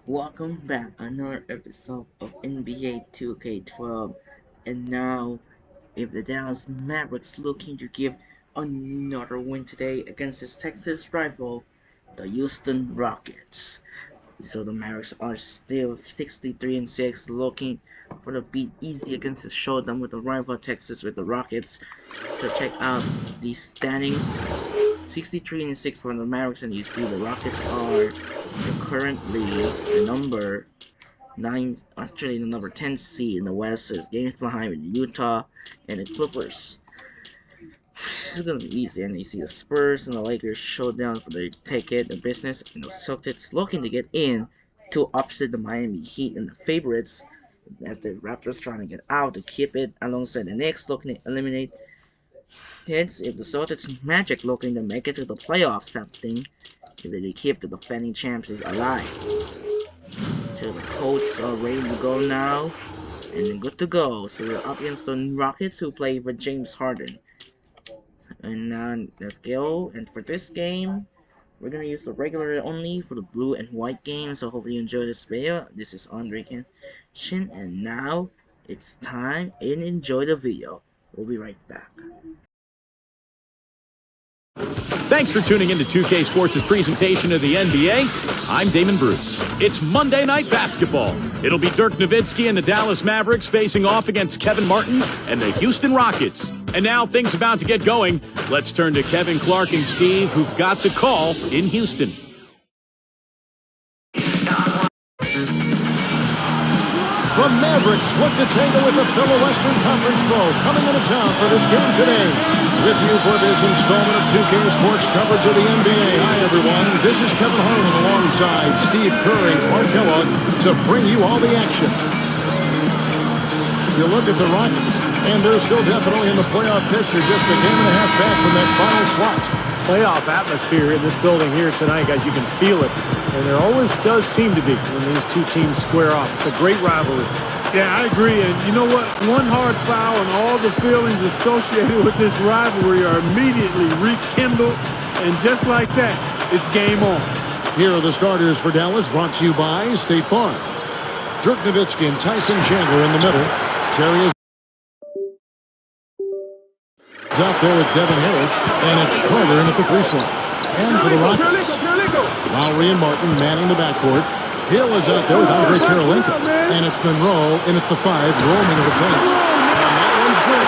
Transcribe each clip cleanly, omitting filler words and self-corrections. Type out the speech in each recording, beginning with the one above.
Welcome back, another episode of NBA 2K12. And now, if the Dallas Mavericks looking to give another win today against his Texas rival, the Houston Rockets. So the Mavericks are still 63-6, looking for the beat easy against the showdown with the rival Texas with the Rockets. So check out these standings. 63-6 for the Mavericks, and you see the Rockets are currently the number 9, actually the number 10 seed in the West, so games behind Utah and the Clippers. This is gonna be easy, and you see the Spurs and the Lakers showdown for the ticket, the business, and the Celtics looking to get in to upset the Miami Heat and the favorites, as the Raptors trying to get out to keep it, alongside the Knicks looking to eliminate Hence, if the Celtics Magic looking to make it to the playoffs, something if they keep the defending champions alive. So the Colts are ready to go now, and they're good to go. So we're up against the Rockets, who play with James Harden. And let's go. And for this game, we're gonna use the regular only for the blue and white game. So hopefully you enjoy this video. This is Andre Kenshin, and now it's time and enjoy the video. We'll be right back. Thanks for tuning in to 2K Sports' presentation of the NBA. I'm Damon Bruce. It's Monday Night Basketball. It'll be Dirk Nowitzki and the Dallas Mavericks facing off against Kevin Martin and the Houston Rockets. And now things about to get going. Let's turn to Kevin, Clark, and Steve, who've got the call in Houston. The Mavericks look to tangle with the fellow Western Conference foe coming into town for this game today. With you for this installment of 2K Sports coverage of the NBA. Hi, everyone. This is Kevin Harlan alongside Steve Kerr and Clark Kellogg to bring you all the action. You look at the Rockets, and they're still definitely in the playoff picture, just a game and a half back from that final slot. Playoff atmosphere in this building here tonight, guys. You can feel it. And there always does seem to be when these two teams square off. It's a great rivalry. Yeah, I agree. And you know what? One hard foul and all the feelings associated with this rivalry are immediately rekindled. And just like that, it's game on. Here are the starters for Dallas, brought to you by State Farm. Dirk Nowitzki and Tyson Chandler in the middle. Terry is out there with Devin Harris, and it's Carter in at the 3 slot. And for the Rockets, Lowry and Martin manning the backcourt. Hill is out there with Andre Karolinko, and it's Monroe in at the 5, roaming the paint. And that one's good.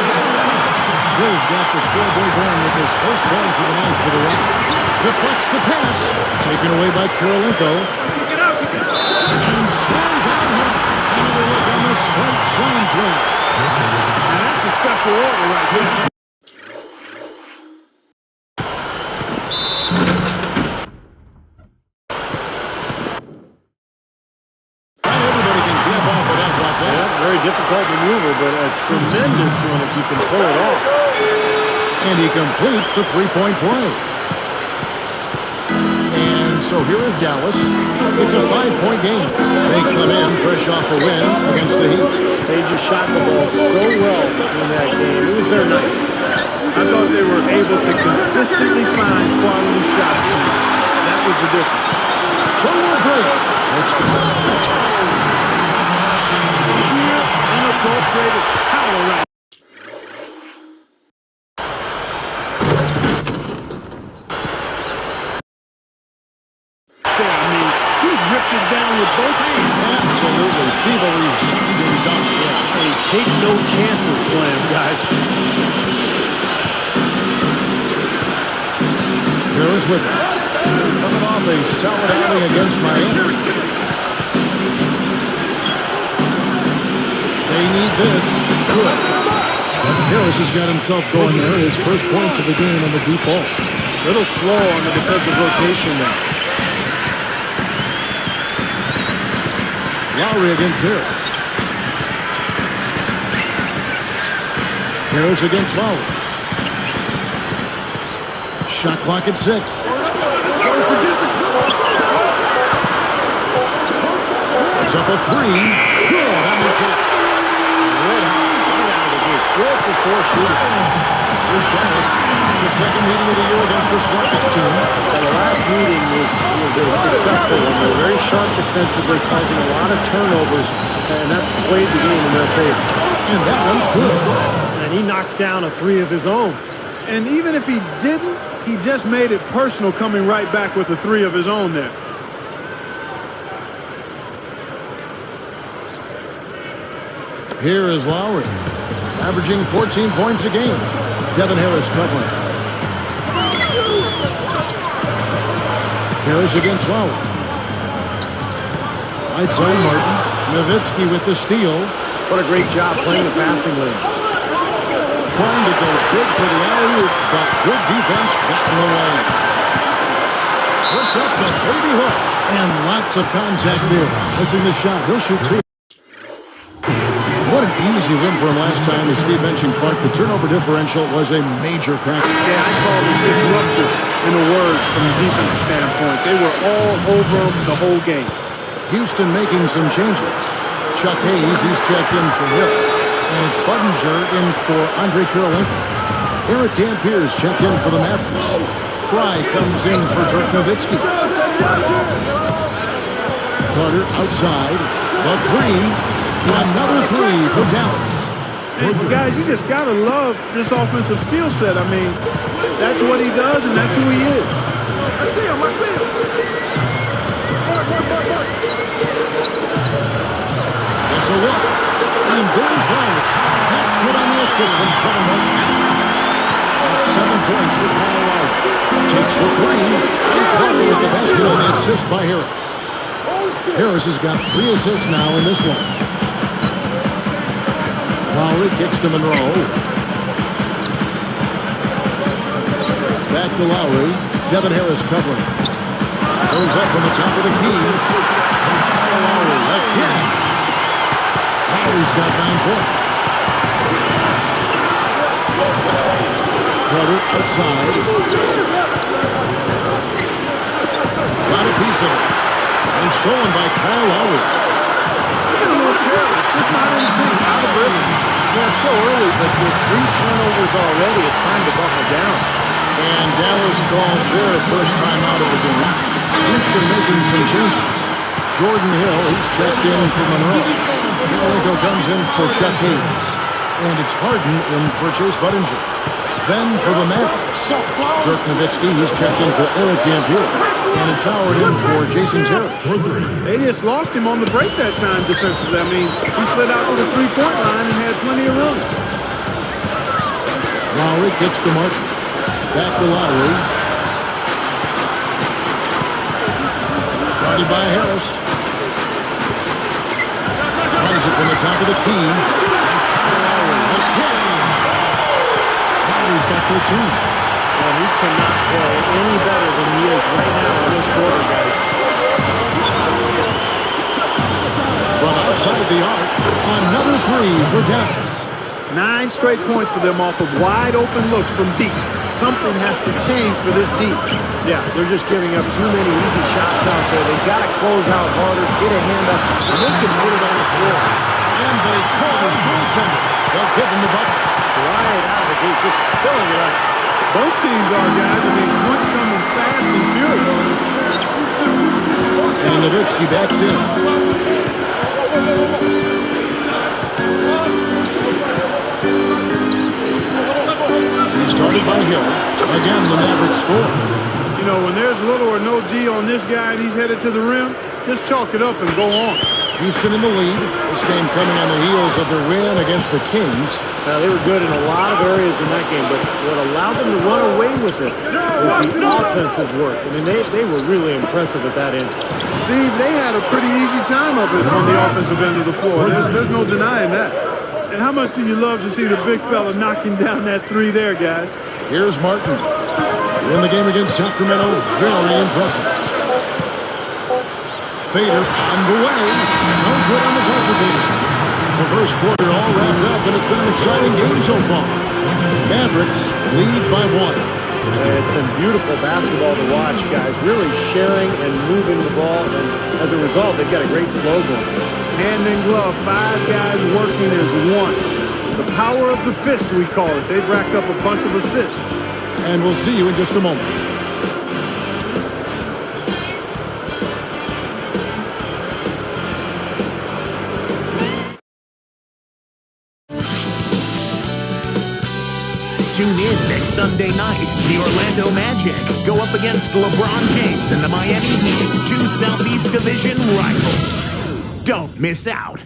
Hill's got the scoreboard going with his first points of the night for the Rockets. Deflects the pass, taken away by Karolinko. And slammed down him. Another look on the sprite slam play. And that's a special order right there. Very difficult maneuver, but a tremendous one if you can pull it off. And he completes the three-point play. And so here is Dallas. It's a 5-point game. They come in fresh off a win against the Heat. They just shot the ball so well in that game. It was their night. I thought they were able to consistently find quality shots. That was the difference. So great. Let's go. Sheer, unadulterated power right. He ripped it down with both hands. Absolutely. Steve resounding dunk. Hey, take no chances, slam, guys. Harris with it. Coming off a solid outing against Miami. They need this. Good. Harris has got himself going there. His first points of the game on the deep ball. Little slow on the defensive rotation now. Lowry against Harris. Harris against Lowry. Shot clock at 6. It's up a 3. Good on the shot. Four for 4 shooting. Here's Dallas. It's the second meeting of the year against this Rockets team. The last meeting was a successful one. They're very sharp defensively, causing a lot of turnovers, and that swayed the game in their favor. And that one's good. And he knocks down a three of his own. And even if he didn't, he just made it personal coming right back with a three of his own there. Here is Lowry, averaging 14 points a game. Devin Harris covering. Harris against Lowry. Right side Martin. Nowitzki with the steal. What a great job playing the passing lane. Trying to go big for the alley-oop, but good defense gotten away. Puts up the baby hook. And lots of contact there. Missing the shot. He'll shoot two. What an easy win for him last time. As Steve mentioned, Clark, the turnover differential was a major factor. Yeah, I call them disruptive in a word from the defensive standpoint. They were all over him the whole game. Houston making some changes. Chuck Hayes, he's checked in for Hill. And it's Budinger in for Andre Kirilenko. Eric Dampier's checked in for the Mavericks. Fry comes in for Dirk Nowitzki. Carter outside. The three. Another three for Dallas. And guys, you just got to love this offensive skill set. I mean, that's what he does, and that's who he is. I see him. It's a look. And there's Lowry. That's good on the assist from Kevin Martin. That's 7 points for Kyle Lowry. Takes the three. And Carter with the basket on the assist by Harris. Harris has got 3 assists now in this one. Lowry kicks to Monroe. Back to Lowry. Devin Harris covering. Goes up from the top of the key. And Kyle Lowry again. Lowry's got 9 points. Carter outside. Got a piece of it. And stolen by Kyle Lowry. Get a little careless, just not in sync, out of rhythm. Yeah, it's still early, but with 3 turnovers already, it's time to buckle down. And Dallas calls their first time out of the game. Houston making some changes. Jordan Hill, he's checked in for Monroe. Kirilenko comes in for Chuck Hayes. And it's Harden in for Chase Budinger. Then for the Mavericks, Dirk Nowitzki, he's checked in for Eric Dampier. And it's Howard in for Jason Terry. They just lost him on the break that time defensively. I mean, he slid out to the three-point line and had plenty of room. Lowry kicks to Martin. Back to Lowry. Guarded by Harris. Tries it from the top of the key. And Lowry again. Lowry's got 13. Well, he cannot play any better than he is right now in this quarter, guys. From outside the arc, another three for Dallas. 9 straight points for them off of wide open looks from deep. Something has to change for this team. Yeah, they're just giving up too many easy shots out there. They've got to close out harder, get a hand up, and they can put it on the floor. And they call it goaltender. They'll give him the bucket. Right out of the gate, just filling it up. Both teams are, guys. I mean, points coming fast and furious. And Nowitzki backs in. He's guarded by Hill. Again, the Mavericks score. You know, when there's little or no D on this guy and he's headed to the rim, just chalk it up and go on. Houston in the lead. This game coming on the heels of their win against the Kings. Now, they were good in a lot of areas in that game, but what allowed them to run away with it was the offensive work. I mean, they were really impressive at that end. Steve, they had a pretty easy time of it on the offensive end of the floor. There's no denying that. And how much do you love to see the big fella knocking down that three there, guys? Here's Martin. In the game against Sacramento, very impressive. Fader underway. No good on the buzzer beater. The first quarter all wrapped up, and it's been an exciting game so far. Mavericks lead by 1. And it's been beautiful basketball to watch, guys. Really sharing and moving the ball, and as a result, they've got a great flow going. Hand in glove, 5 guys working as one. The power of the fist, we call it. They've racked up a bunch of assists. And we'll see you in just a moment. Sunday night, the Orlando Magic go up against LeBron James and the Miami Heat, two Southeast Division rivals. Don't miss out.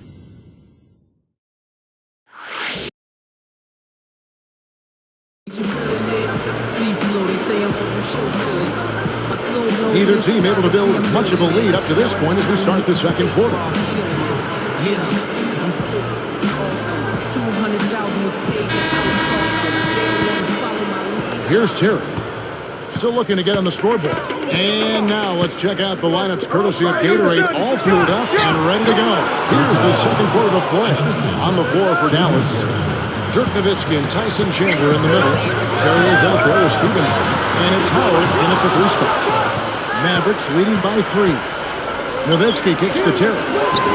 Either team able to build much of a lead up to this point as we start the second quarter. Here's Terry. Still looking to get on the scoreboard. And now let's check out the lineups courtesy of Gatorade, all fueled up and ready to go. Here's the second quarter of play. On the floor for Dallas, Dirk Nowitzki and Tyson Chandler in the middle. Terry is out there with Stevenson. And it's Howard in at the 3 spot. Mavericks leading by 3. Nowitzki kicks to Terry.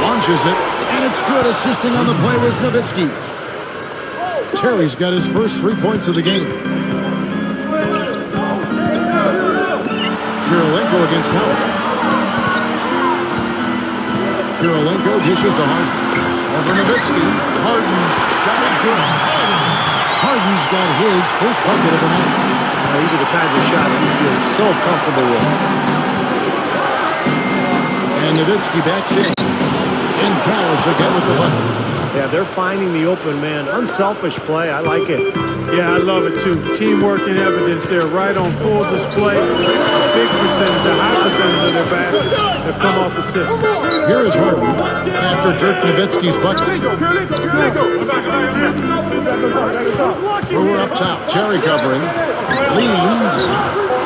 Launches it. And it's good. Assisting on the play was Nowitzki. Terry's got his first 3 points of the game. Kirilenko against Howard. Kirilenko dishes to Harden. Over Nowitzki. Harden's shot is good. Harden's got his first bucket of the night. These are the kinds of shots he feels so comfortable with. And Nowitzki backs in. And Dallas again with the bucket. Yeah, they're finding the open man. Unselfish play. I like it. Yeah, I love it too. Teamwork in evidence there, right on full display. A big percentage, a high percentage of their baskets have come off assists. Here is Harden after Dirk Nowitzki's bucket. Brewer up top. Terry covering. Leans.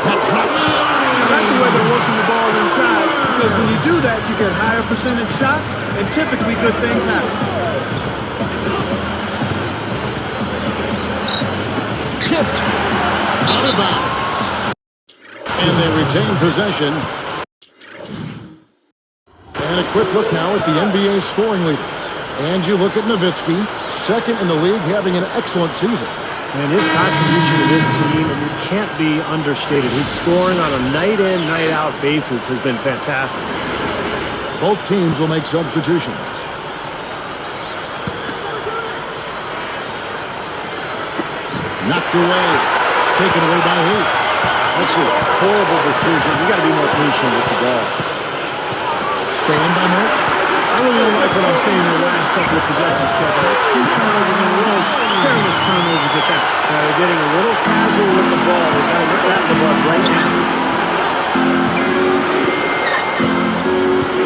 That drops. I like the way they're working the ball inside, because when you do that, you get higher percentage shots, and typically good things happen. Tipped. Out of bounds. And they retain possession. And a quick look now at the NBA scoring leaders. And you look at Nowitzki, second in the league, having an excellent season. And his contribution to this team, and you can't be understated. His scoring on a night-in, night-out basis has been fantastic. Both teams will make substitutions. Knocked away. Taken away by Hayes. That's just a horrible decision. You got to be more patient with the ball. Stolen by Mark. I don't even like what I'm seeing in the last couple of possessions, Kevin. 2 turnovers in a row, careless turnovers at that. They're getting a little casual with the ball. They've got to get that in the ball right now.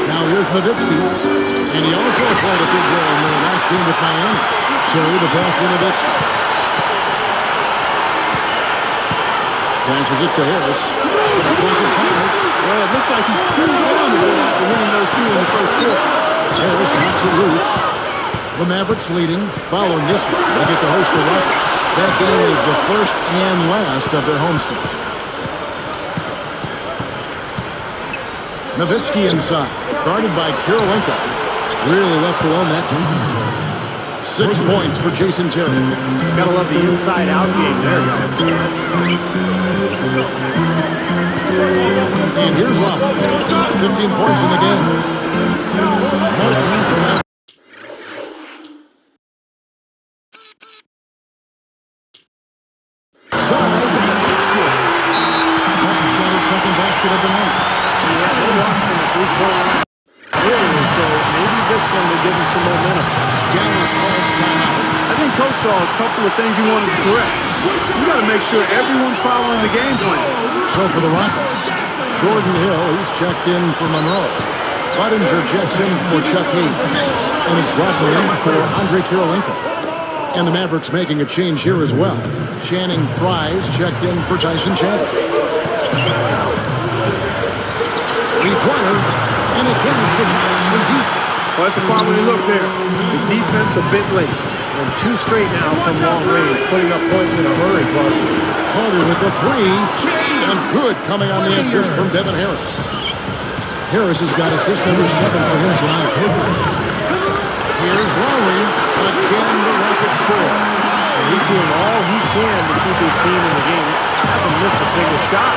Now here's Nowitzki. And he also played a big role in their last game with Miami. Terry the pass to Nowitzki. Passes it to Harris. Shot clock at 5. Well, it looks like he's cooled down a bit after winning those 2 in the first quarter. Harris knocks it loose. The Mavericks leading. Following this one, they get to host the Rockets. That game is the first and last of their homestand. Nowitzki inside, guarded by Kirilenko. Really left alone that time. 6 points for Jason Terry. Gotta love the inside-out game there, guys. And here's Love. 15 points in the game. Martin from that. Side. It's good. Martin's got his second basket of the night. Yeah, they walked from the 3-point line earlier, so maybe this one will give him some momentum. Dallas calls timeout. I think Coach saw a couple of things you wanted to correct. You got to make sure everyone's following the game plan. So for the Rockets, Jordan Hill, he's checked in for Monroe. Budinger checks in for Chuck Hayes. And it's Rodney in for Andre Kirilenko. And the Mavericks making a change here as well. Channing Frye's checked in for Tyson Chandler. Three-pointer, and again it's the Mavericks from deep. Well, that's a quality look there. His defense a bit late. And 2 straight now from long range, putting up points in a hurry, Clark. Carter with the 3. And good coming on the assist from Devin Harris. Harris has got assist number 7 for him tonight. Here's Lowry. Again, the Rockets score. And he's doing all he can to keep his team in the game. He hasn't missed a single shot.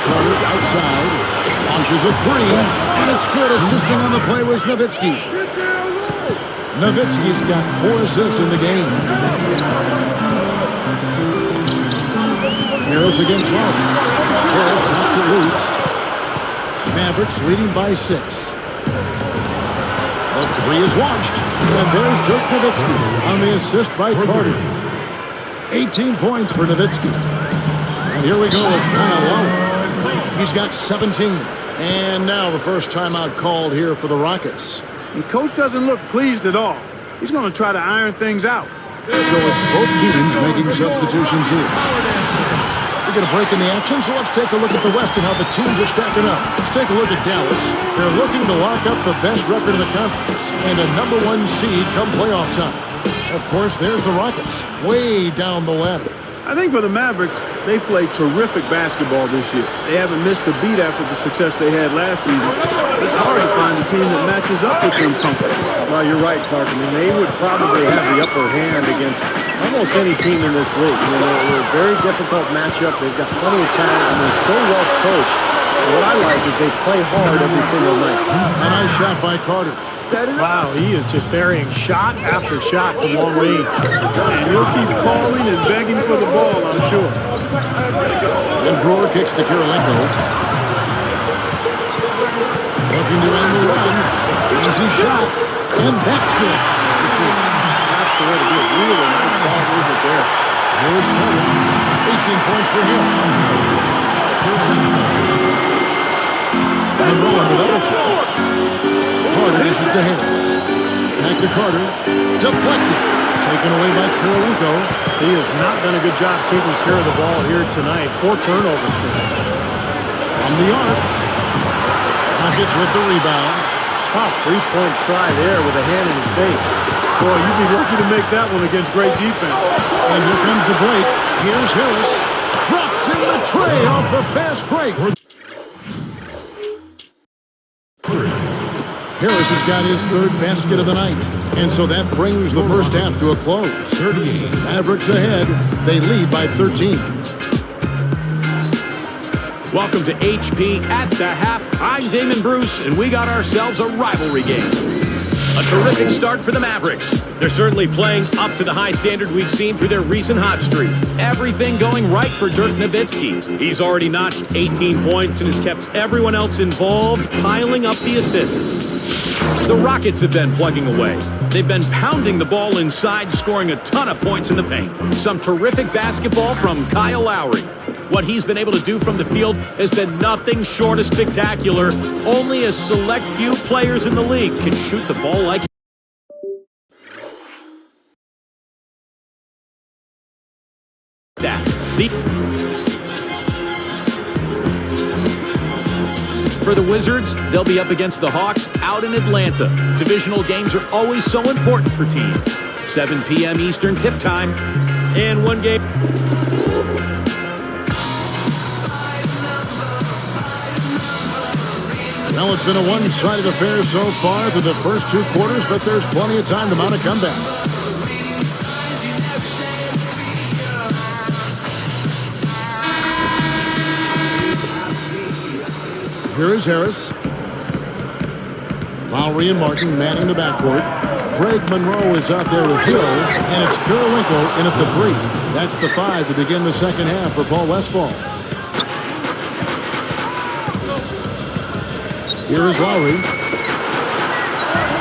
Carter outside. Launches a 3. And it's good. Assisting on the play was Nowitzki. Nowitzki's got 4 assists in the game. Harris against Lowry. Harris knocks it loose. Mavericks leading by 6. The three is launched. And there's Dirk Nowitzki on the assist by Carter. 18 points for Nowitzki. And here we go with Kyle Lowry. He's got 17. And now the first timeout called here for the Rockets. And coach doesn't look pleased at all. He's going to try to iron things out. So it's both teams making substitutions here. We're going to break in the action, so let's take a look at the West and how the teams are stacking up. Let's take a look at Dallas. They're looking to lock up the best record in the conference and a #1 seed come playoff time. Of course, there's the Rockets, way down the ladder. I think for the Mavericks, they played terrific basketball this year. They haven't missed a beat after the success they had last season. It's hard to find a team that matches up with them comfortably. Well, you're right, Clark. I mean, they would probably have the upper hand against almost any team in this league. You know, they're a very difficult matchup. They've got plenty of talent, and they're so well coached. What I like is they play hard every single night. A nice shot by Carter. Wow, he is just burying shot after shot from long range. And he'll keep calling and begging for the ball, I'm sure. And Brewer kicks to Kirilenko. Looking to end the run. Easy shot. And that's good. That's the way to do it. Really nice ball movement there. Here's Carter. 18 points for him. And rolling with Elton. Carter is it to Harris. Back to Carter. Deflected. Taken away by Kirilenko. He has not done a good job taking care of the ball here tonight. 4 turnovers for him. From the arc. Rockets with the rebound. Tough 3-point try there with a hand in his face. Boy, you'd be lucky to make that one against great defense. And here comes the break. Here's Harris. Drops in the tray off the fast break. Harris has got his 3rd basket of the night. And so that brings the first half to a close. 38. Mavericks ahead. They lead by 13. Welcome to HP at the half. I'm Damon Bruce, and we got ourselves a rivalry game. A terrific start for the Mavericks. They're certainly playing up to the high standard we've seen through their recent hot streak. Everything going right for Dirk Nowitzki. He's already notched 18 points and has kept everyone else involved, piling up the assists. The Rockets have been plugging away. They've been pounding the ball inside, scoring a ton of points in the paint. Some terrific basketball from Kyle Lowry. What he's been able to do from the field has been nothing short of spectacular. Only a select few players in the league can shoot the ball like that. For the Wizards, they'll be up against the Hawks out in Atlanta. Divisional games are always so important for teams. 7 p.m. Eastern tip time. And one game. Well, it's been a one-sided affair so far through the first 2 quarters, but there's plenty of time to mount a comeback. Here is Harris. Lowry and Martin manning the backcourt. Craig Monroe is out there with Hill, and it's Kirilenko in at the 3. That's the 5 to begin the second half for Paul Westphal. Here is Lowry.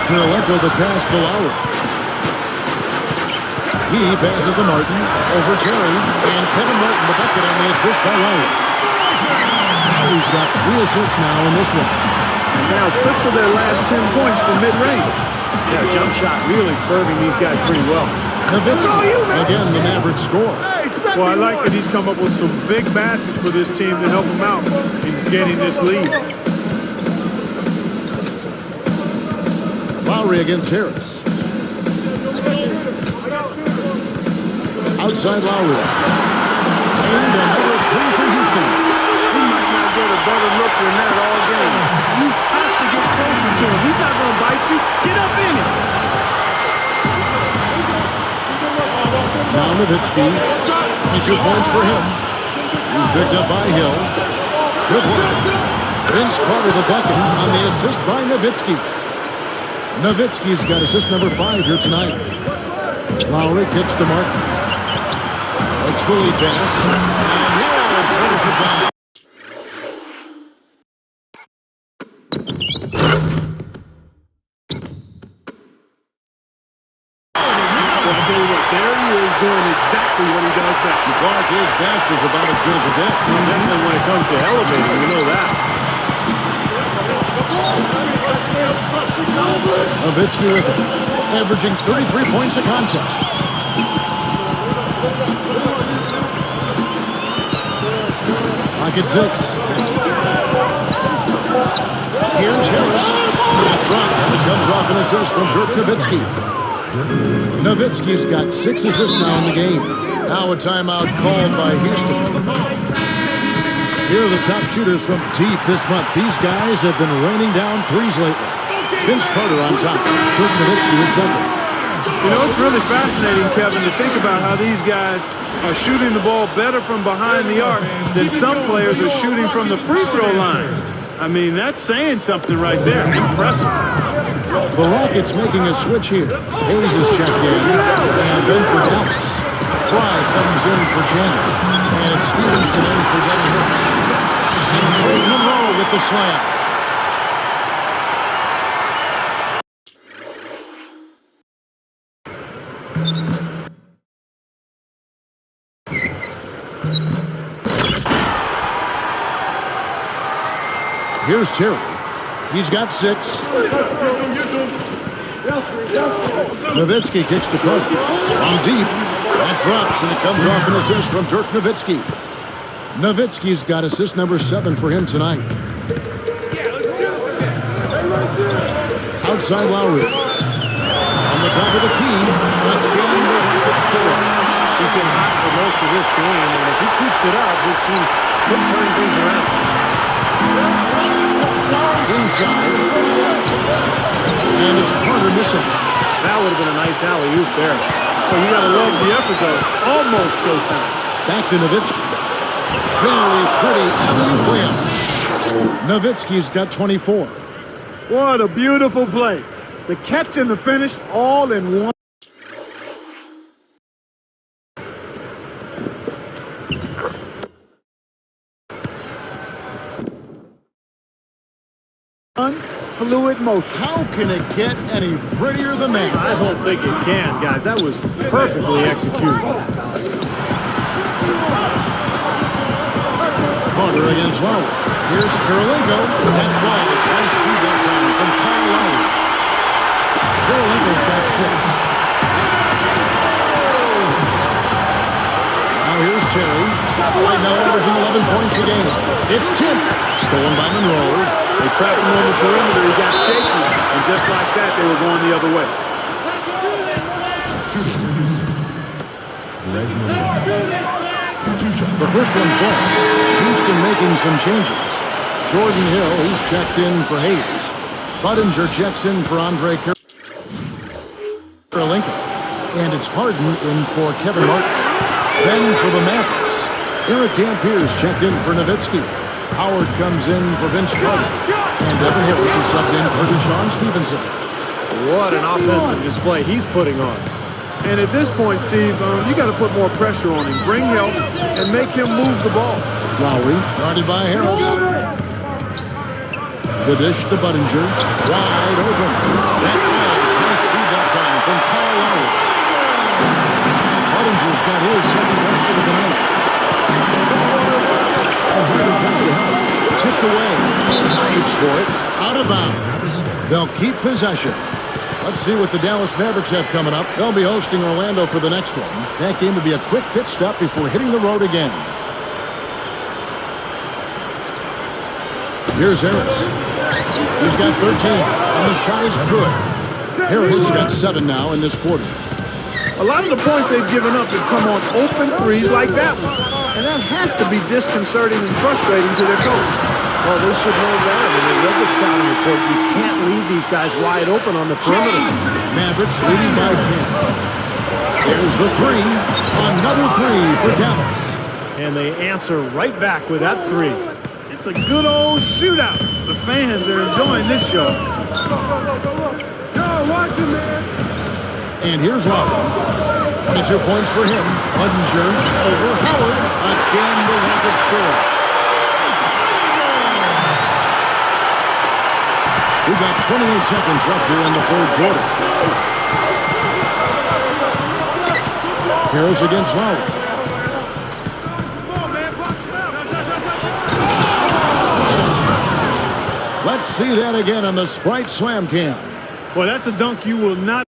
Kirilenko the pass to Lowry. He passes to Martin over Terry, and Kevin Martin the bucket on the assist by Lowry. Lowry's got 3 assists now in this one. And now 6 of their last 10 points from mid-range. Yeah, jump shot really serving these guys pretty well. Nowitzki, again the Mavericks score. Well, I like that he's come up with some big baskets for this team to help him out in getting this lead. Lowry against Harris. Outside Lowry. And another 3 for Houston. He might not get a better look than that all game. You have to get closer to him. He's not going to bite you. Get up in it. Now Nowitzki. 22 points for him. He's picked up by Hill. Good work. Vince Carter the bucket on the assist by Nowitzki. Nowitzki's got assist number 5 here tonight. Lowry kicks to Martin. Makes the lead pass. And here down. I'll tell you what, there he is doing exactly what he does best. Clark, his best is about as good as it gets. Definitely when it comes to elevating, we know that. Nowitzki with it, averaging 33 points a contest. Pocket 6. Here's Harris. That drops, and it comes off an assist from Dirk Nowitzki. Nowitzki's got 6 assists now in the game. Now a timeout called by Houston. Here are the top shooters from deep this month. These guys have been raining down threes lately. Vince Carter on top. Dirk Nowitzki is second. You know, it's really fascinating, Kevin, to think about how these guys are shooting the ball better from behind the arc than some players are shooting from the free throw line. I mean, that's saying something right there. Impressive. The Rockets making a switch here. Hayes is checked in, and then for Dallas. Fry comes in for Chandler, and it's Stevenson in for Devin Harris. And Craig Monroe with the slam. Here's Terry. He's got 6. Nowitzki kicks to Carter. From deep. That drops, and it comes off an assist from Dirk Nowitzki. Nowitzki's got assist number 7 for him tonight. Outside Lowry. On the top of the key. Again, the Rockets score. He's been hot for most of this game, and if he keeps it up, his team could turn things around. Inside. And it's Carter missing. That would have been a nice alley-oop there. Well, you got to love the effort, though. It's almost showtime. Back to Nowitzki. Very pretty alley-oop layup. Nowitzki's got 24. What a beautiful play. The catch and the finish all in one. Fluid motion. How can it get any prettier than that? I don't think it can, guys. That was perfectly executed. Carter against Lowry. Here's Karolinko. That ball is nice through that time from Kyle Lowry. Karolinko's got 6. Now here's Terry. Right now averaging 11 points a game. It's tipped. Stolen by Monroe. They trapped him on the perimeter. He got shaky. And just like that, they were going the other way. The first one falls. Houston making some changes. Jordan Hill, he's checked in for Hayes. Budinger checks in for Andre Karolinko. And it's Harden in for Kevin Martin. Then for the Mavericks, Eric Dampier's checked in for Nowitzki. Howard comes in for Vince Carter. And Devin Harris is subbed in for Deshaun Stevenson. What an offensive display he's putting on. And at this point, Steve, you got to put more pressure on him. Bring help and make him move the ball. Lowry, guarded by Harris. The dish to Budinger. Wide open. That falls nice through that time from Kyle Lowry. Budinger's got his second basket of the night. Tipped away. Dives for it. Out of bounds. They'll keep possession. Let's see what the Dallas Mavericks have coming up. They'll be hosting Orlando for the next one. That game will be a quick pit stop before hitting the road again. Here's Harris. He's got 13, and the shot is good. Harris has got 7 now in this quarter. A lot of the points they've given up have come on open threes like that one. And that has to be disconcerting and frustrating to their coach. Well, they should know that. I mean, they read the scouting report. You can't leave these guys wide open on the perimeter. Mavericks leading by 10. There's the 3. Another 3 for Dallas. And they answer right back with that 3. It's a good old shootout. The fans are enjoying this show. Yo, watch him, man. And here's Lowry. 22 points for him. Budinger over Howard. Again, the Rockets score. We've got 28 seconds left here in the third quarter. Harris against Lowry. Let's see that again on the Sprite Slam Cam. Well, that's a dunk you will not.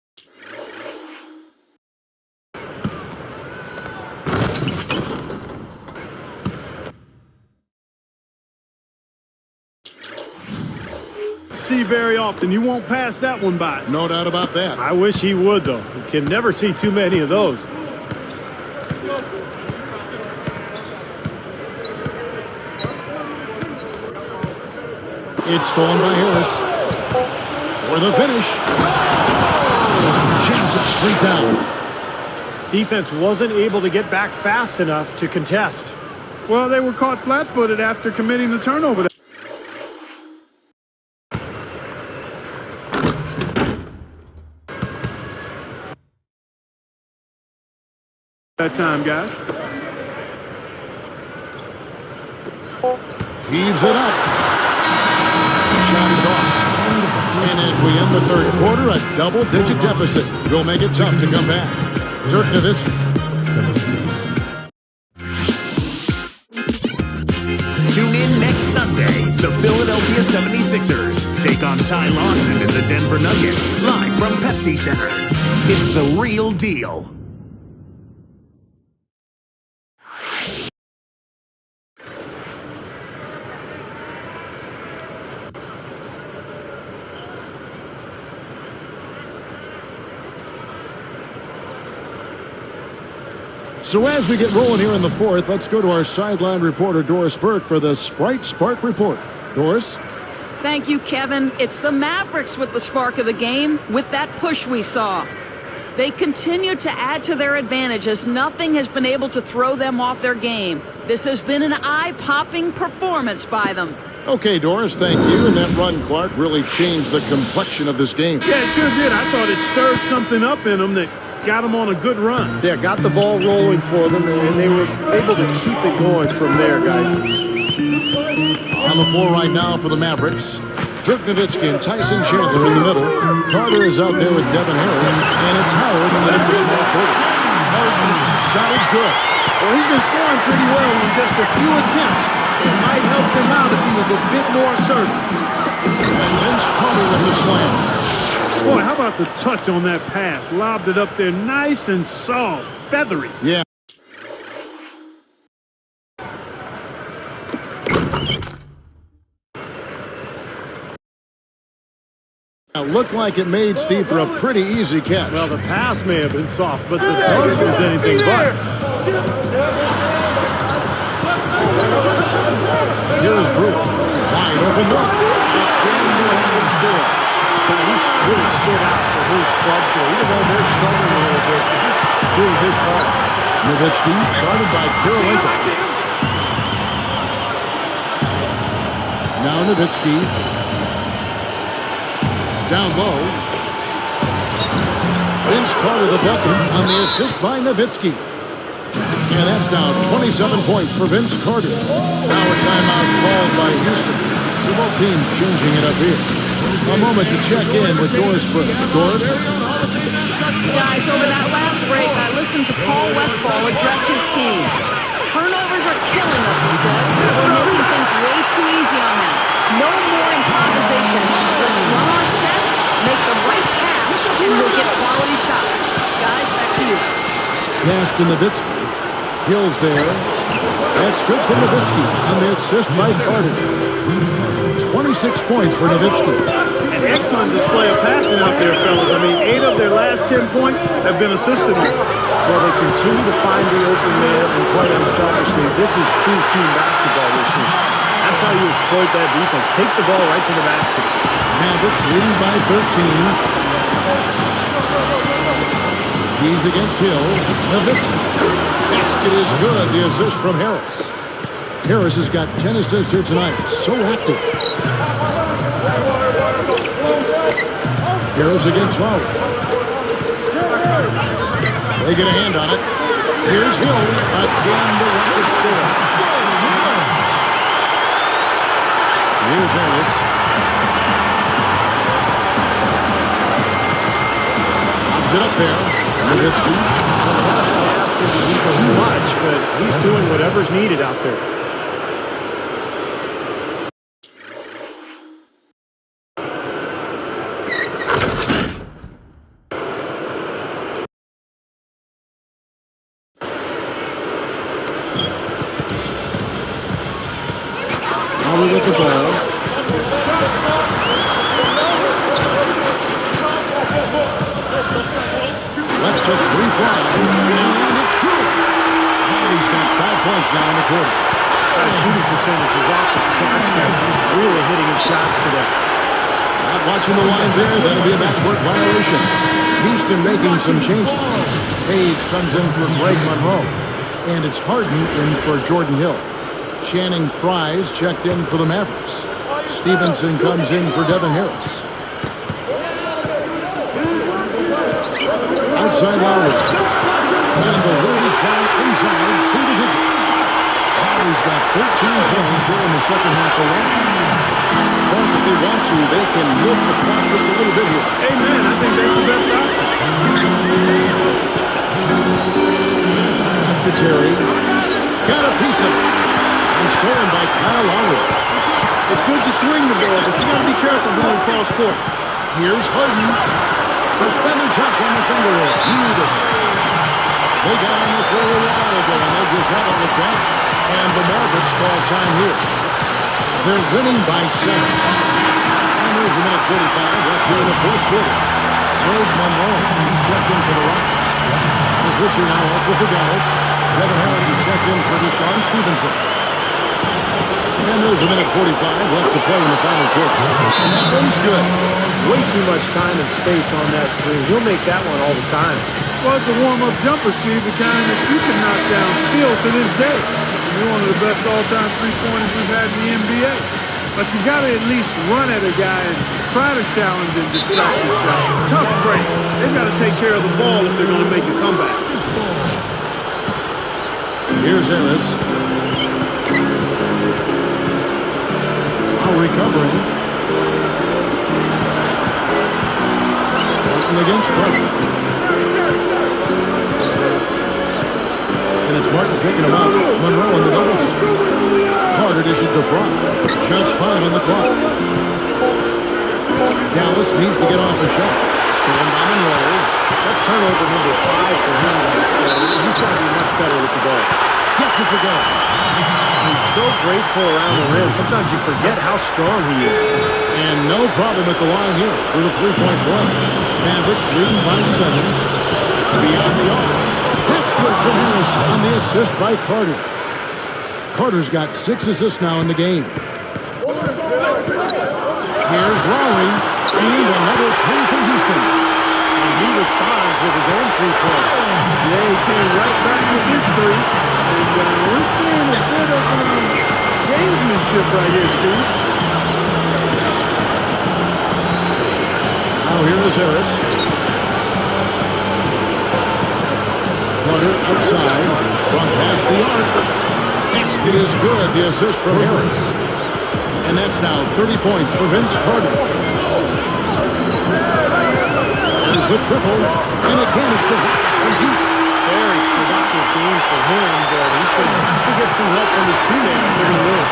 See very often. You won't pass that one by. No doubt about that. I wish he would, though. You can never see too many of those. It's stolen by Harris. For the finish. Jams it straight down. Defense wasn't able to get back fast enough to contest. Well, they were caught flat-footed after committing the turnover. That time, guys. Heaves it up. Shot is off. And as we end the third quarter, a double-digit deficit will make it tough to come back. Dirk Nowitzki. Tune in next Sunday. The Philadelphia 76ers take on Ty Lawson and the Denver Nuggets live from Pepsi Center. It's the real deal. So as we get rolling here in the fourth, let's go to our sideline reporter, Doris Burke, for the Sprite Spark Report. Doris? Thank you, Kevin. It's the Mavericks with the spark of the game, with that push we saw. They continue to add to their advantage as nothing has been able to throw them off their game. This has been an eye-popping performance by them. Okay, Doris, thank you. And that run, Clark, really changed the complexion of this game. Yeah, it sure did. I thought it stirred something up in them that got them on a good run. Yeah, got the ball rolling for them, and they were able to keep it going from there, guys. On the floor right now for the Mavericks, Dirk Nowitzki and Tyson Chandler in the middle. Carter is out there with Devin Harris, and it's Howard in the small forward. Harden's shot is good. Well, he's been scoring pretty well in just a few attempts. It might help him out if he was a bit more assertive. And Vince Carter with the slam. Boy, how about the touch on that pass? Lobbed it up there nice and soft, feathery. Yeah. It looked like it made Steve for a pretty easy catch. Well, the pass may have been soft, but the dunk was anything but. Here's Brewer. Wide open look. He's really stood out for his club today. Even though they're struggling a little bit, he's doing his part. Nowitzki, guarded by Kirilenko. Now Nowitzki. Down low. Vince Carter the bucket on the assist by Nowitzki. And that's now 27 points for Vince Carter. Now a timeout called by Houston. So both teams changing it up here. A moment to check in with Doris Burke. Doris? Guys, over that last break, I listened to Paul Westphal address his team. Turnovers are killing us, he said. We're making things way too easy on them. No more improvisation. Let's run our sets, make the right pass, and we'll get quality shots. Guys, back to you. Pass to Nowitzki. Hill's there. That's good for Nowitzki on the assist by Carter. 26 points for Nowitzki. An excellent display of passing out there, fellas. I mean, 8 of their last 10 points have been assisted on. Well, they continue to find the open man and play unselfishly. This is true team basketball this year. That's how you exploit that defense. Take the ball right to the basket. Mavericks leading by 13. He's against Hill. Nowitzki. Basket is good. The assist from Harris. Harris has got 10 assists here tonight. So active. Harris against Lowry. They get a hand on it. Here's Hill. Again, the Rockets score. Here's Harris. Lobs it up there. Nowitzki. Ask him to do too much, but he's doing whatever's needed out there. Howard with the ball. Let's go free fly. And it's good. He's got 5 points now in the quarter. Shooting percentage is off the charts, guys. He's really hitting his shots today. Not watching the line there. That'll be a backcourt violation. Houston making some changes. Hayes comes in for Greg Monroe. And it's Harden in for Jordan Hill. Channing Frye's checked in for the Mavericks. Stevenson comes in for Devin Harris. Outside Lowry. And the Warriors down inside single digits. Lowry's got 13 points here in the second half alone. But if they want to, they can milk the clock just a little bit here. Amen. I think that's the best option. Back to Terry. Got a piece of it. And stolen by Kyle Lowry. It's good to swing the ball, but you got to be careful going cross court. Here's Harden. The feather touch on the finger roll. Beautiful. They got on this roll a while ago, and they just have it with that. And the Mavericks call time here. They're winning by 7. And there's a minute 45 left here in the fourth quarter. Greg Monroe, he's checked in for the Rockets. The switcher now also for Dallas. Devin Harris is checked in for Deshaun Stevenson. And there's a minute 45 left to play in the final quarter. And that one's good. Way too much time and space on that three. He'll make that one all the time. Well, it's a warm-up jumper, Steve, the kind that you can knock down still to this day. You're one of the best all-time three-pointers we've had in the NBA. But you got to at least run at a guy and try to challenge and distract his shot. Tough break. They've got to take care of the ball if they're going to make a comeback. Here's Harris. While recovering. Martin against Carter. And it's Martin picking him up. Monroe on the double team. Carter dishes to Fry. Just 5 on the clock. Dallas needs to get off a shot. Stolen by Monroe. That's turnover number 5 for him. He's got to be much better with the ball. Gets it to go. He's so graceful around the rim. Sometimes you forget how strong he is. And no problem at the line here for the three-point play. Mavericks leading by 7. Beyond the arc. That's good from Harris on the assist by Carter. Carter's got 6 assists now in the game. Here's Lowry. And another 3 from Houston. And he responds with his own three-point. Yeah, he came right back with his 3. And we're seeing a bit of gamesmanship right here, Steve. Now here is Harris. Carter outside. From past the arc. Basket is good. The assist from Harris. And that's now 30 points for Vince Carter. There's the triple. And again, it's the Rockets from Heat. Very productive game for him, but he's going to have to get some help from his teammates if they're going to win.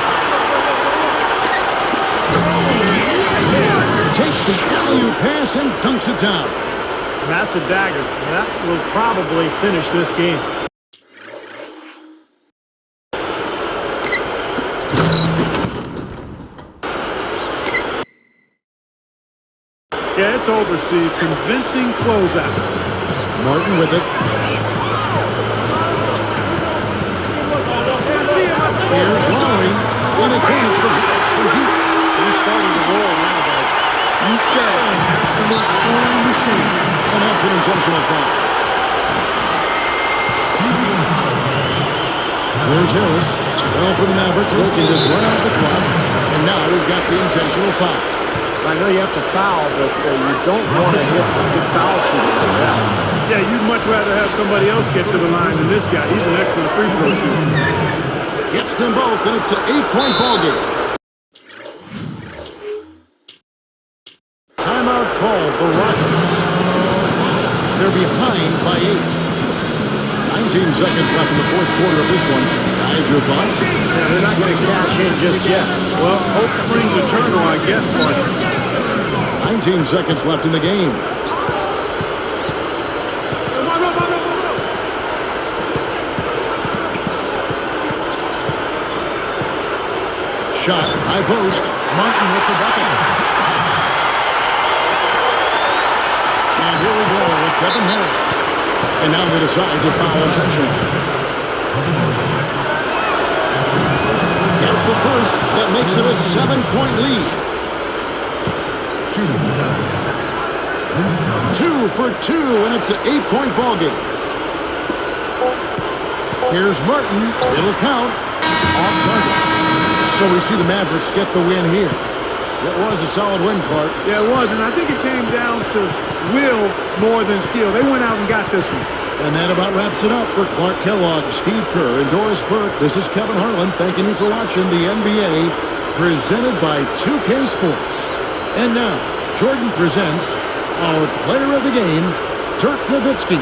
Takes the alley-oop pass and dunks it down. That's a dagger. That will probably finish this game. Yeah, it's over, Steve. Convincing closeout. Martin with it. Here's Lowry. And again, it's the Rockets from Heat. He's starting to roll now, guys. You said an absolute scoring machine. And that's an intentional foul. There's Harris. Well, for the Mavericks, they can just run out the clock. And now we've got the intentional foul. I know you have to foul, but you don't want to hit a big foul shooter like that. Yeah, you'd much rather have somebody else get to the line than this guy. He's an excellent free throw shooter. Gets them both, and it's an 8-point ball game. Timeout called the Rockets. They're behind by 8. 19 seconds left in the fourth quarter of this one. Guys, your thoughts? Yeah, they're not going to cash in just yet. Well, hope springs eternal, I guess, Mark. 19 seconds left in the game. Shot, high post. Martin with the bucket. And here we go with Devin Harris. And now they decide to foul intentionally. Gets the first. That makes it a 7-point lead. 2 for 2, and it's an 8-point ballgame. Here's Martin. It'll count. Off target. So we see the Mavericks get the win here. It was a solid win, Clark. Yeah, it was, and I think it came down to will more than skill. They went out and got this one. And that about wraps it up for Clark Kellogg, Steve Kerr, and Doris Burke. This is Kevin Harlan thanking you for watching the NBA presented by 2K Sports. And now, Jordan presents our player of the game, Dirk Nowitzki.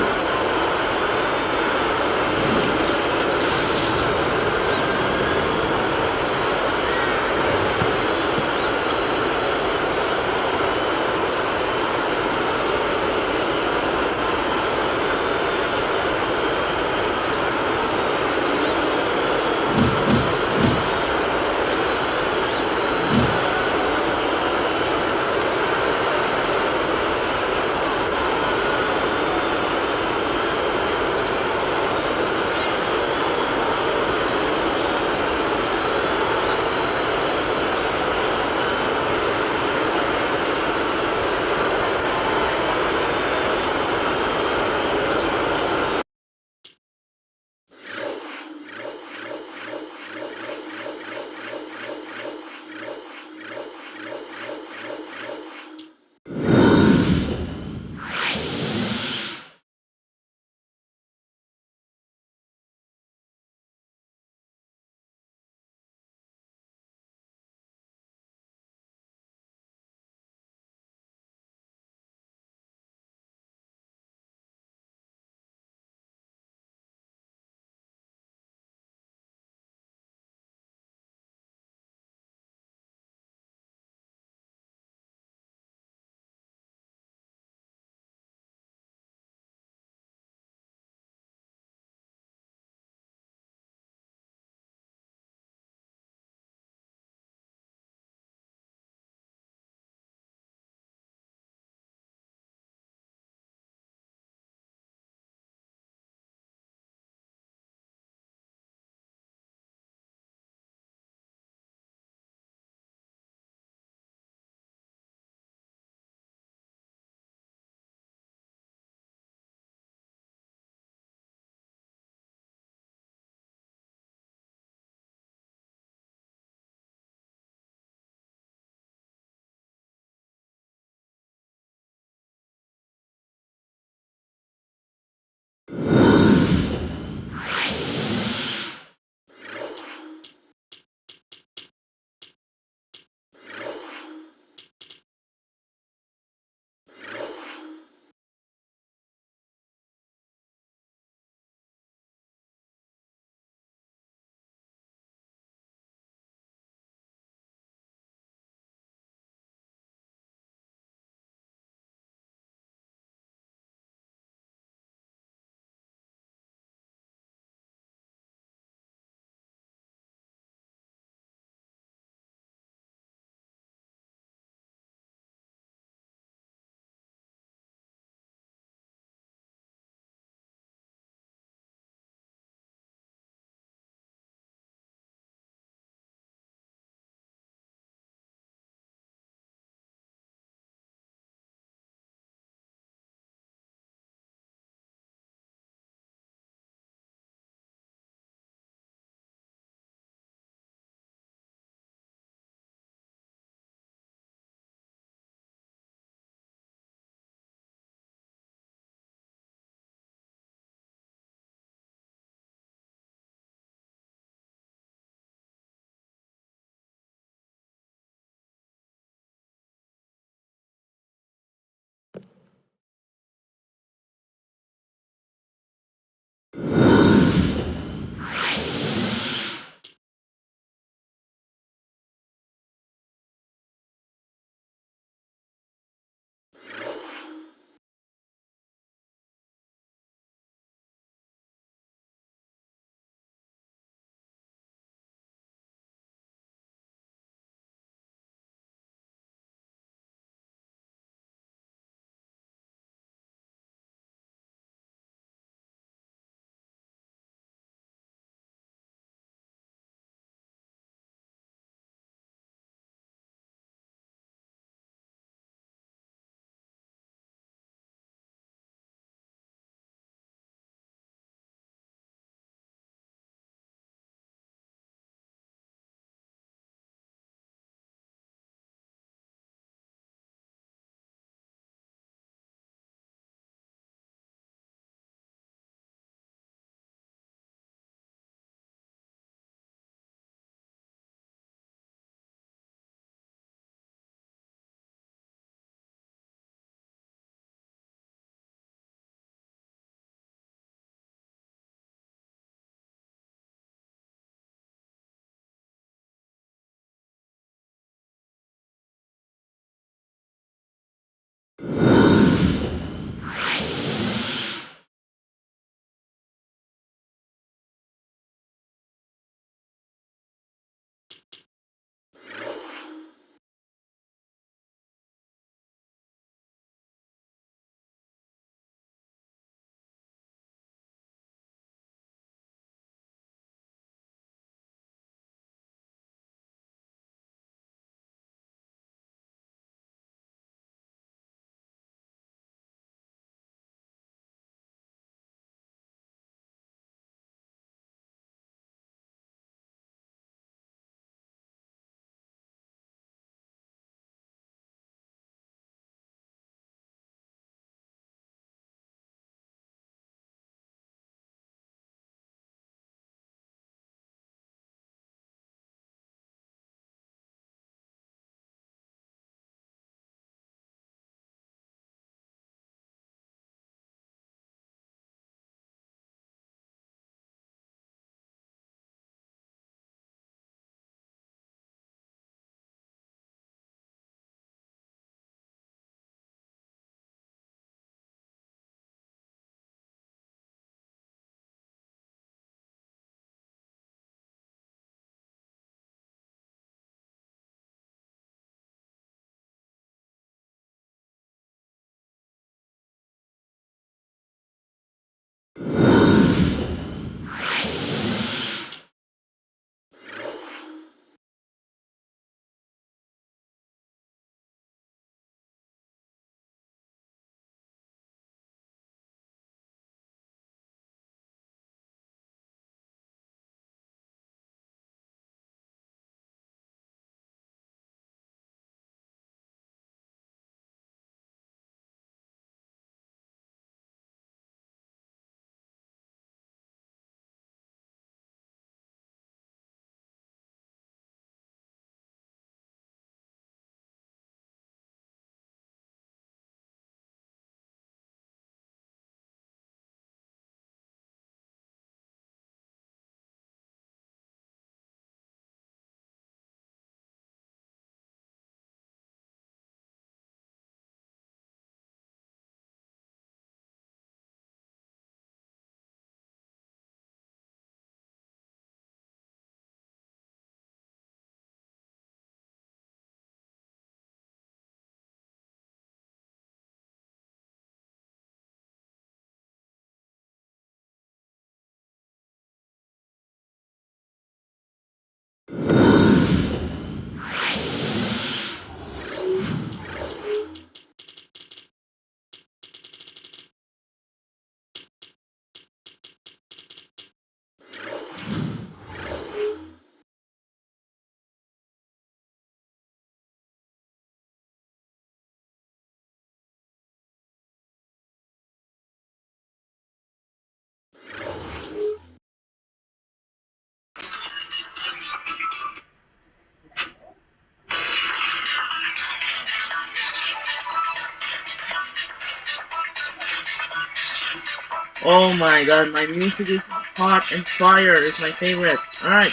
Oh my god, my music is hot and fire. It's my favorite. Alright.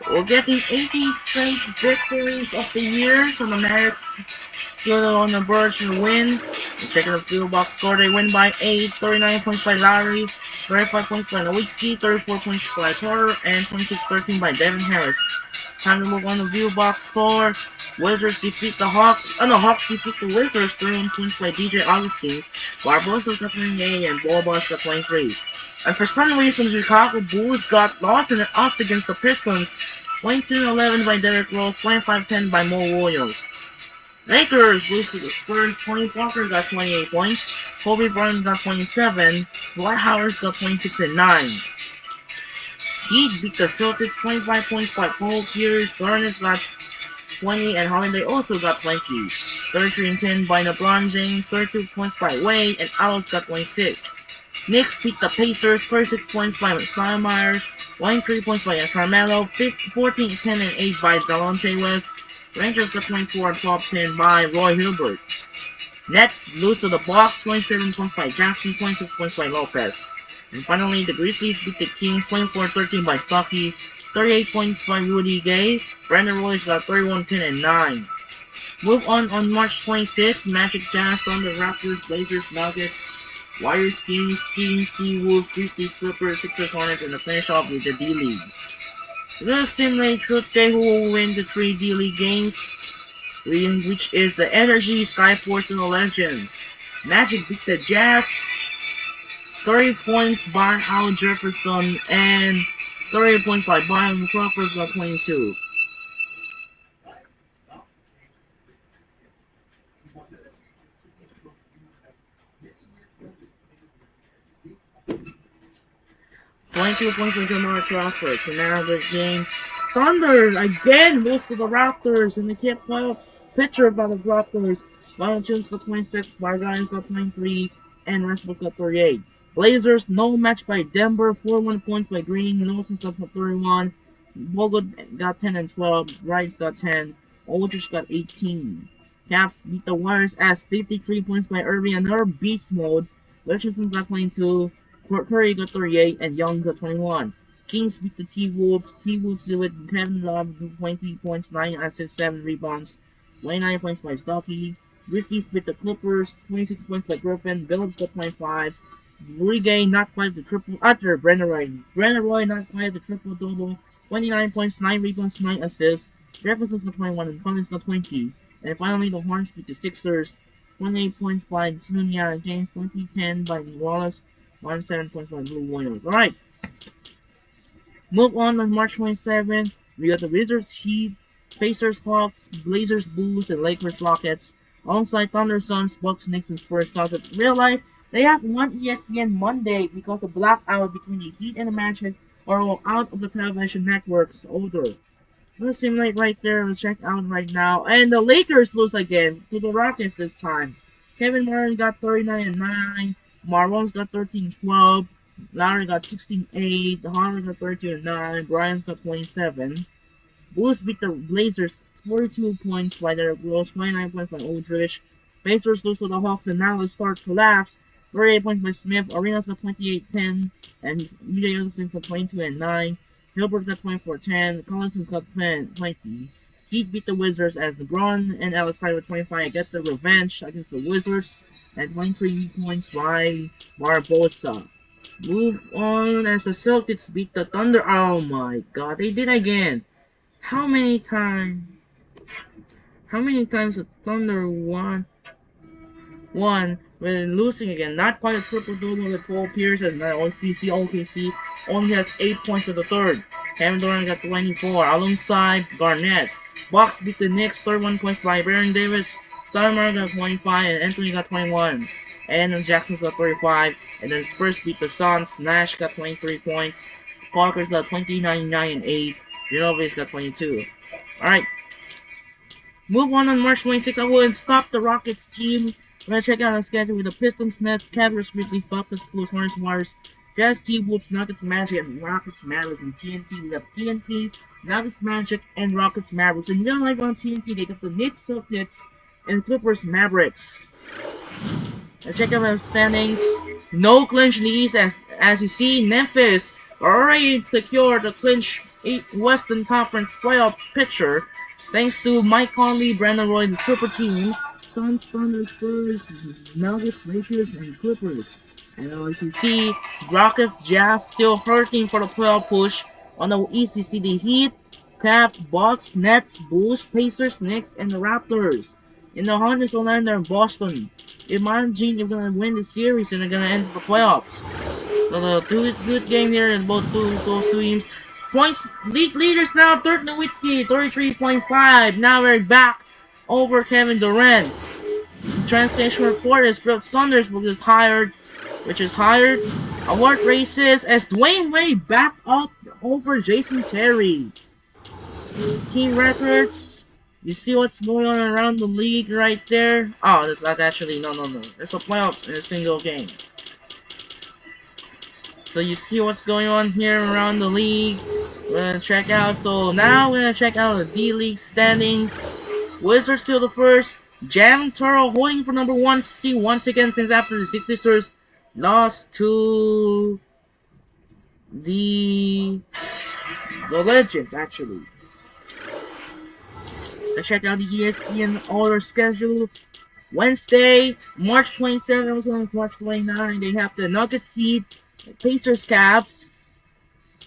We're getting 80 straight victories of the year, so the Mavericks still on the verge of win. Checking the field box score, they win by 8, 39 points by Lowry, 35 points by Nowitzki, 34 points by Porter, and 26-13 by Devin Harris. Time to move on the view box score. Wizards defeat the Hawks. Oh no, Hawks defeat the Wizards, 31 points by DJ Augustine. Barbosa got 28 and Borbas got 23. And for some reason, Chicago Bulls got lost in an off against the Pistons. 22-11 by Derrick Rose, 25-10 by Mo Williams. Lakers lose to the Spurs. Tony Parker got 28 points. Kobe Bryant got 27. Dwight Howard got 26 and 9. Heat beat the Celtics 25 points by Paul Pierce. Garnett got 20 and Holiday also got 20. 33 and 10 by LeBron James. 32 points by Wade and Owls got 26. Knicks beat the Pacers. 36 points by Stoudemire. 23 points by Carmelo. 14, 10 and 8 by Delonte West. Rangers got 24 and 12-10 by Roy Hilbert. Nets lose to the Bucks, 27 points by Jackson, 26 points by Lopez. And finally, the Grizzlies beat the Kings, 24-13 by Stuckey, 38 points by Rudy Gay. Brandon Royce got 31, 10 and 9. Move on March 26th, Magic, Jazz, Thunder, Raptors, Blazers, Nuggets, Warriors, Kings, T-Wolves, Grizzlies, Clippers, Sixers, Hornets, and the finish off with the D-League. This simulate truth they who will win the 3 D-League games, which is the Energy, Skyforce, and the Legends. Magic beat the Jazz, 30 points by Al Jefferson, and 30 points by Byron Crawford got 22. Points by Jamal Crawford. So now the game. Thunder again lose to the Raptors, and they can't play a picture about the Raptors. Valanciunas got 26, Bargains got 23, and Westbrook got 38. Blazers, no match by Denver, 41 points by Green, Nelson got 31, Bogut got 10 and 12, Rice got 10, Aldridge got 18. Cavs beat the Warriors as 53 points by Irving, another beast mode. Richardson got 22, Curry got 38, and Young got 21. Kings beat the T-Wolves. T-Wolves with Kevin Love 20 points, 9 assists, 7 rebounds, 29 points by Stuckey. Grizzlies beat the Clippers, 26 points by Griffin. Billups got 25. Rudy Gay not quite the triple after Brandon Roy. Brandon Roy not quite the triple double. 29 points, 9 rebounds, 9 assists. Jefferson's got 21 and Collins got 20. And finally the Hornets beat the Sixers. 28 points by Junia James, 20-10 by Wallace, 7 points by Blue Williams. Alright. Move on March 27th. We got the Wizards, Heat, Pacers, Hawks, Blazers, Bulls, and Lakers, Rockets. Alongside Thunder, Suns, Bucks, Knicks, and Spurs. So in real life, they have one ESPN Monday because the blackout between the Heat and the Magic are all out of the television networks older. Let's simulate right there. Let's check out right now. And the Lakers lose again to the Rockets this time. Kevin Martin got 39 and 9. Marlon's got 13 and 12. Lowry got 16 and 8. Harvard got 32 and 9. Bryant's got 27. Bulls beat the Blazers 42 points by Derrick Rose, 29 points by Aldridge. Pacers lose to the Hawks, and now let's start collapse. 38 points by Smith. Arenas got 28-10, and UJ Anderson got 22 and 9. Hilbert got 24-10. Collinson's got 20. Heat beat the Wizards as LeBron and Alex Clyde with 25 get the revenge against the Wizards at 23 points by Barbosa. Move on as the Celtics beat the Thunder. Oh my god, they did again. How many times the Thunder won when losing again? Not quite a triple-double with Paul Pierce and OKC only has 8 points in the third. Kevin Durant got 24 alongside Garnett. Bucks beat the Knicks 31 points by Baron Davis. Stoudemire got 25 and Anthony got 21. And then Jackson's got 35. And then Spurs beat the Suns. Nash got 23 points. Parker's got 29, 9, and 8. Genovi's got 22. Alright. Move on March 26th. I will stop the Rockets team. We're gonna check out our schedule with the Pistons, Nets, Cavaliers, Grizzlies, Buckets, Blues, Hornets, Warriors, Jazz, T-Wolves, Nuggets, Magic, and Rockets, Mavericks, and TNT. We have TNT, Nuggets, Magic, and Rockets, Mavericks. And real life on TNT, they got the Knicks, Celtics, and Clippers, Mavericks. Let's check out our standings. No clinch in the East as you see Memphis already secured the clinch Western Conference playoff picture thanks to Mike Conley, Brandon Roy, the super team, Suns, Thunder, Spurs, Nuggets, Lakers, and Clippers. And as you see, Rockets, Jazz still hurting for the playoff push. On the East, you see the Heat, Cavs, Bucks, Nets, Bulls, Pacers, Knicks, and the Raptors. In the Hornets, Orlando, and Boston. Imagine you're gonna win the series and they're gonna enter the playoffs. So the good game here in both those two teams. Points league leaders now, Dirk Nowitzki, 33.5. Now we're back over Kevin Durant. Translation report is Brooke Saunders, which is hired. Award races as Dwayne Wade back up over Jason Terry. Team records. You see what's going on around the league right there? Oh, that's not actually, no. It's a playoff in a single game. So you see what's going on here around the league. We're gonna check out. So now we're gonna check out the D-League standings. Wizards still the first. Jam Toro holding for number 1 seed once again since after the 66ers lost to the Legends actually. Let's check out the ESPN order schedule. Wednesday, March 27, March 29, they have the Nuggets seed, Pacers Cavs.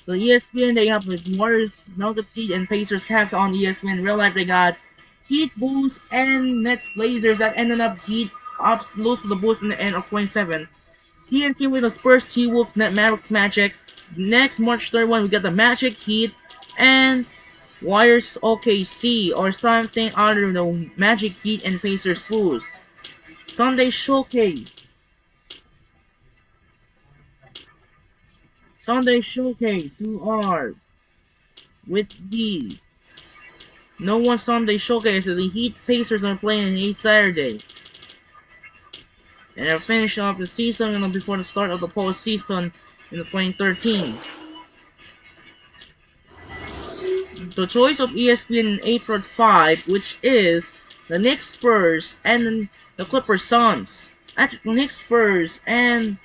So ESPN, they have the Warriors, Nuggets seed, and Pacers Cavs on ESPN. In real life, they got Heat, Bulls, and Nets Blazers that ended up lose to the Bulls in the end of 27. TNT with the Spurs, T-Wolves, Net Mavericks, Magic. Next, March 31, we got the Magic, Heat, and Warriors OKC or something other than Magic, Heat, and Pacers Bulls. Sunday Showcase. Who are with the no one Sunday Showcase. The Heat Pacers are playing on Saturday. And they're finishing off the season before the start of the postseason in the 2013. The choice of ESPN in April 5, which is the Knicks Spurs and the Clippers Suns. Actually, the Knicks Spurs and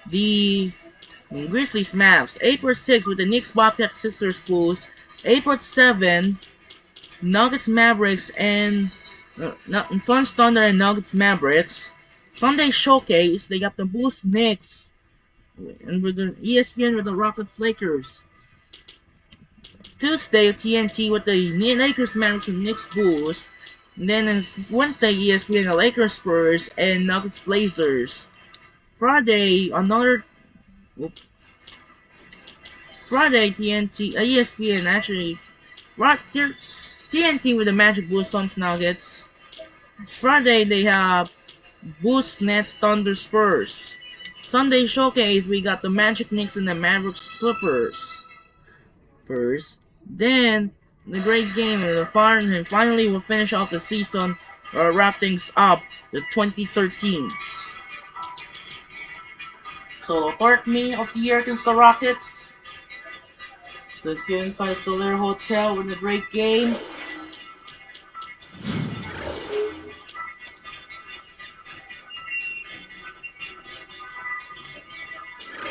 the Grizzlies Mavs. April 6 with the Knicks Bobcats Sixers Bulls. April 7, Nuggets Mavericks and Suns Thunder and Nuggets Mavericks. Sunday Showcase, they got the Bulls Knicks. And with the ESPN with the Rockets Lakers. Tuesday, TNT with the Lakers Mavericks and Knicks Bulls. And then on Wednesday, ESPN, the Lakers Spurs and Nuggets Blazers. Friday, Friday, TNT, ESPN actually, TNT with the Magic Bulls, Suns, Nuggets. Friday, they have Bulls, Nets, Thunder, Spurs. Sunday Showcase, we got the Magic, Knicks, and the Mavericks, Clippers. Then, the great game, and finally we'll finish off the season, wrap things up, the 2013. So, the fourth meeting of the year against the Rockets. Let's go inside the Solar Hotel with a great game.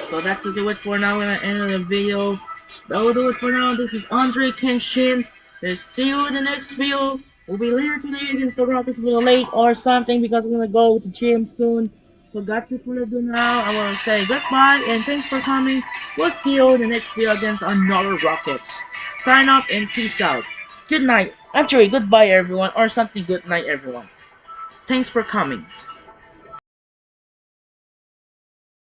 So that's to do it for now. We're gonna end the video. That will do it for now. This is Andre Kenshin. Let's see you in the next video. We'll be later today against the Rockets a little late or something because we're gonna go with the gym soon. So that's it for the now. I want to say goodbye and thanks for coming. We'll see you in the next video against another Rockets. Sign up and peace out. Good night. Actually, goodbye everyone or something. Good night everyone. Thanks for coming.